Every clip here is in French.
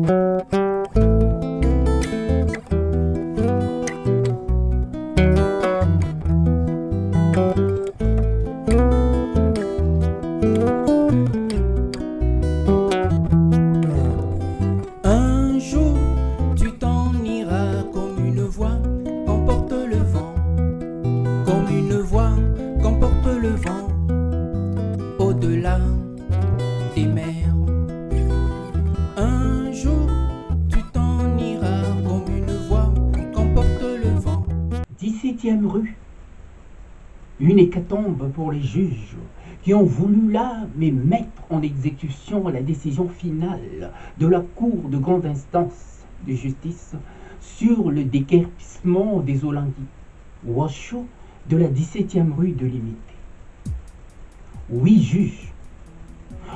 Un jour, tu t'en iras comme une voix qu'emporte le vent, comme une voix qu'emporte le vent, au-delà des mers. Un jour, tu t'en iras comme une voix qu'emporte le vent. 17e rue. Une hécatombe pour les juges qui ont voulu là mais mettre en exécution la décision finale de la Cour de grande instance de justice sur le déguerpissement des Olanguis Washoe de la 17e rue de Limité. 8 juges,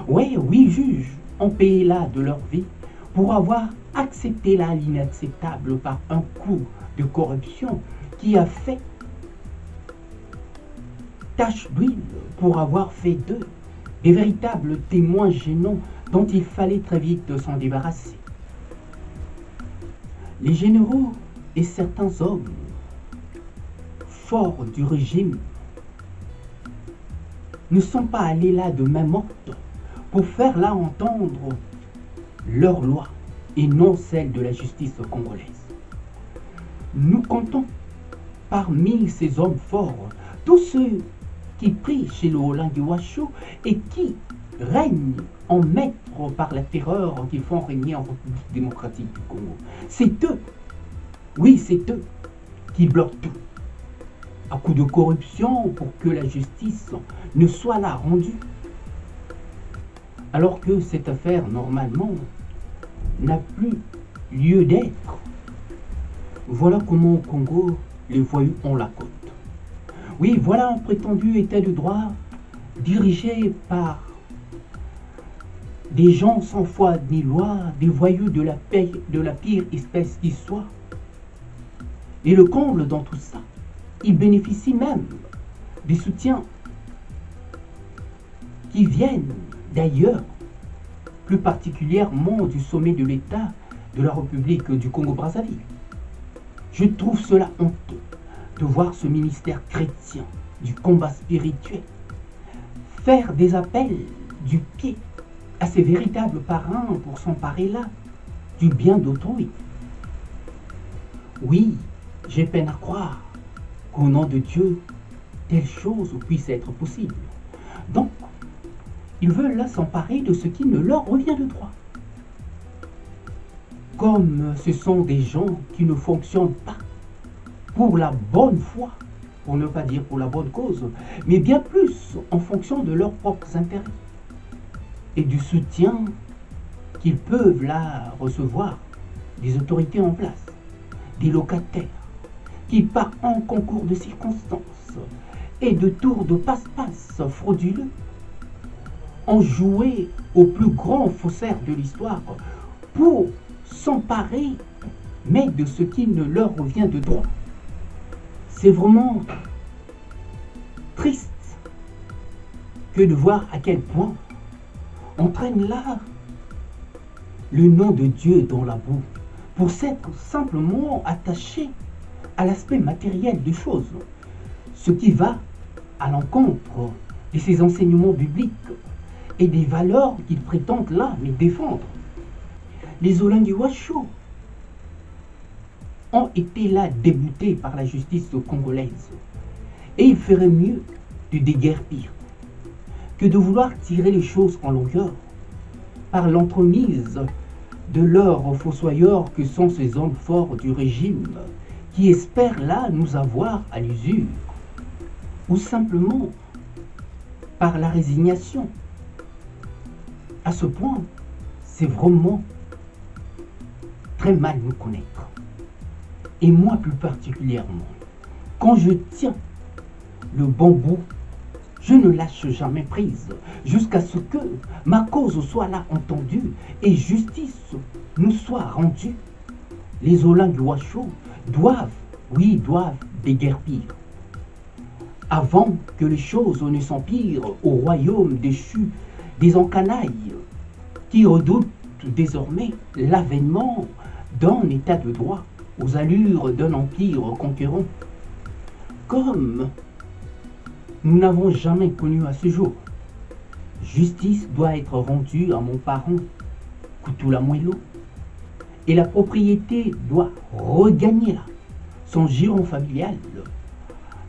ouais, 8 juges ont payé là de leur vie pour avoir accepté là l'inacceptable par un coup de corruption qui a fait tache d'huile pour avoir fait d'eux des véritables témoins gênants dont il fallait très vite s'en débarrasser. Les généraux et certains hommes forts du régime ne sont pas allés là de main morte pour faire là entendre leur loi et non celle de la justice congolaise. Nous comptons parmi ces hommes forts tous ceux qui prient chez le Olanguis Washoe et qui règnent en maître par la terreur qu'ils font régner en République démocratique du Congo. C'est eux, oui c'est eux, qui bloquent tout, à coup de corruption pour que la justice ne soit là rendue. Alors que cette affaire, normalement, n'a plus lieu d'être. Voilà comment au Congo, les voyous ont la côte. Oui, voilà un prétendu état de droit dirigé par des gens sans foi ni loi, des voyous de la pire espèce qui soit. Et le comble dans tout ça, ils bénéficient même des soutiens qui viennent d'ailleurs, plus particulièrement du sommet de l'État de la République du Congo-Brazzaville. Je trouve cela honteux de voir ce ministère chrétien du combat spirituel faire des appels du pied à ses véritables parrains pour s'emparer là du bien d'autrui. Oui, j'ai peine à croire qu'au nom de Dieu, telle chose puisse être possible. Donc, ils veulent là s'emparer de ce qui ne leur revient de droit. Comme ce sont des gens qui ne fonctionnent pas pour la bonne foi, pour ne pas dire pour la bonne cause, mais bien plus en fonction de leurs propres intérêts et du soutien qu'ils peuvent là recevoir des autorités en place, des locataires qui, par un concours de circonstances et de tours de passe-passe frauduleux, ont joué au plus grand faussaire de l'histoire pour s'emparer, mais de ce qui ne leur revient de droit. C'est vraiment triste que de voir à quel point on traîne là le nom de Dieu dans la boue pour s'être simplement attaché à l'aspect matériel des choses, ce qui va à l'encontre de ces enseignements bibliques et des valeurs qu'ils prétendent là mais défendre. Les Olanguis Washoe ont été là déboutés par la justice congolaise. Et il ferait mieux de déguerpir que de vouloir tirer les choses en longueur par l'entremise de leurs fossoyeurs que sont ces hommes forts du régime qui espèrent là nous avoir à l'usure, ou simplement par la résignation. À ce point, c'est vraiment très mal nous connaître. Et moi plus particulièrement, quand je tiens le bon bout, je ne lâche jamais prise jusqu'à ce que ma cause soit là entendue et justice nous soit rendue. Les Olanguis Washoe doivent déguerpir avant que les choses ne s'empirent au royaume déchu des encanailles qui redoutent redoutent désormais l'avènement d'un état de droit aux allures d'un empire conquérant, comme nous n'avons jamais connu à ce jour. Justice doit être rendue à mon parent, Kutula Moelo, et la propriété doit regagner son giron familial.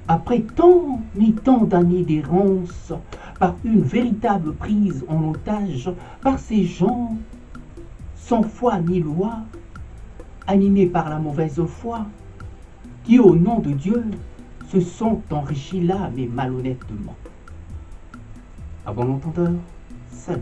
Après tant et tant d'années d'errance, par une véritable prise en otage par ces gens sans foi ni loi, animés par la mauvaise foi, qui au nom de Dieu se sont enrichis là, mais malhonnêtement. À bon entendeur, salut.